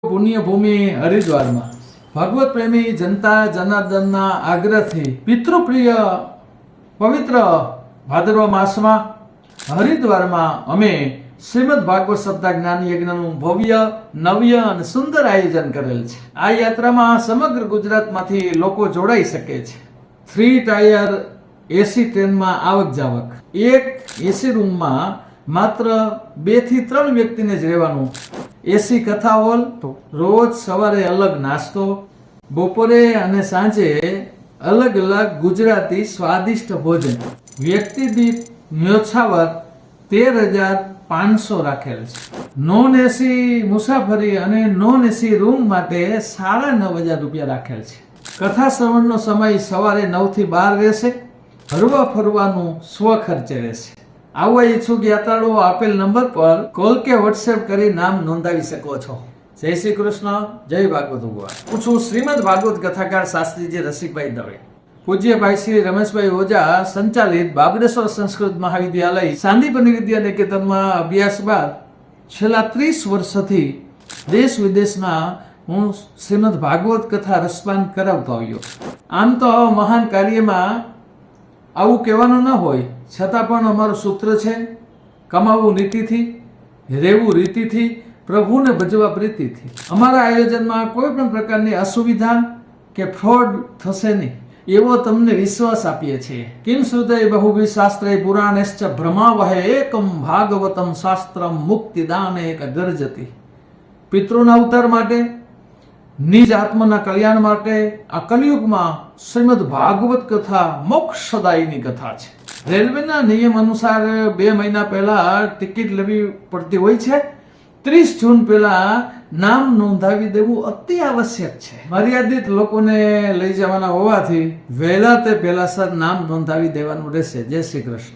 પુણ્યભૂમિ હરિદ્વારમાં ભગવત પ્રેમી જનતા જનાર્દનના આગ્રહથી પિતૃપ્રિય પવિત્ર ભાદરવા માસમાં હરિદ્વારમાં અમે શ્રીમદ ભાગવત સપ્તાહ જ્ઞાન યજ્ઞનું ભવ્ય નવ્ય અને સુંદર આયોજન કરેલ છે। આ યાત્રામાં સમગ્ર ગુજરાતમાંથી લોકો જોડાઈ શકે છે। 3 ટાયર એસી ટ્રેનમાં આવક જાવક, એક એસી રૂમમાં માત્ર 2 થી 3 વ્યક્તિને જ રહેવાનું, એસી કથા હોલ, રોજ સવારે અલગ નાસ્તો, બપોરે અને સાંજે અલગ અલગ ગુજરાતી સ્વાદિષ્ટ ભોજન, વ્યક્તિ દીઠ ન્યોછાવર 13,500 રાખેલ છે। નોન એસી મુસાફરી અને નોન એસી રૂમ માટે 9,500 રૂપિયા રાખેલ છે। કથા શ્રવણનો સમય સવારે 9 થી 12 રહેશે। હરવા ફરવાનું સ્વખર્ચે રહેશે। આવા ઈચ્છુક યાત્રાળુઓ આપેલ નંબર પર કોલ કે વોટ્સએપ કરી નામ નોંધાવી શકો છો। જય શ્રી કૃષ્ણ, જય ભાગવત ભગવાન। હું છું શ્રીમદ ભાગવત કથાકાર શાસ્ત્રીજી રસિકભાઈ દવે। પૂજ્ય ભાઈ શ્રી રમેશભાઈ ઓઝા સંચાલિત બાબડેશ્વર સંસ્કૃત મહાવિદ્યાલય સાંદીપની વિદ્યા નિકેતનમાં અભ્યાસ બાદ છેલ્લા 30 વર્ષથી દેશ વિદેશમાં હું શ્રીમદ ભાગવત કથા રસપાન કરાવતો આવ્યો। આમ તો મહાન કાર્યમાં આવું કહેવાનું ન હોય, છતાં પણ અમારું સૂત્ર છે, કમાવું નીતિથી, રહેવું રીતિથી, પ્રભુને ભજવા પ્રીતિથી। અમારા આયોજનમાં કોઈ પણ પ્રકારની અસુવિધા કે ફ્રોડ થશે નહીં એવો તમને વિશ્વાસ આપીએ છીએ। કિમ સુદય બહુભિ શાસ્ત્રે પુરાણેશ્ચ ભ્રમાવહે એકમ ભાગવતમ શાસ્ત્રમ મુક્તિદાન એક ગર્જતી। પિતૃના ઉત્તર માટે, નિજ આત્મના કલ્યાણ માટે આ કલિયુગમાં શ્રીમદ ભાગવત કથા મોક્ષદાયીની કથા છે। રેલવેના નિયમ અનુસાર 2 મહિના પહેલા ટિકિટ લેવી પડતી હોય છે। 30 જૂન પહેલા નામ નોંધાવી દેવું અતિ આવશ્યક છે। મર્યાદિત લોકોને લઈ જવાના હોવાથી વહેલા તે પહેલાસર નામ નોંધાવી દેવાનું રહેશે। જય શ્રી કૃષ્ણ।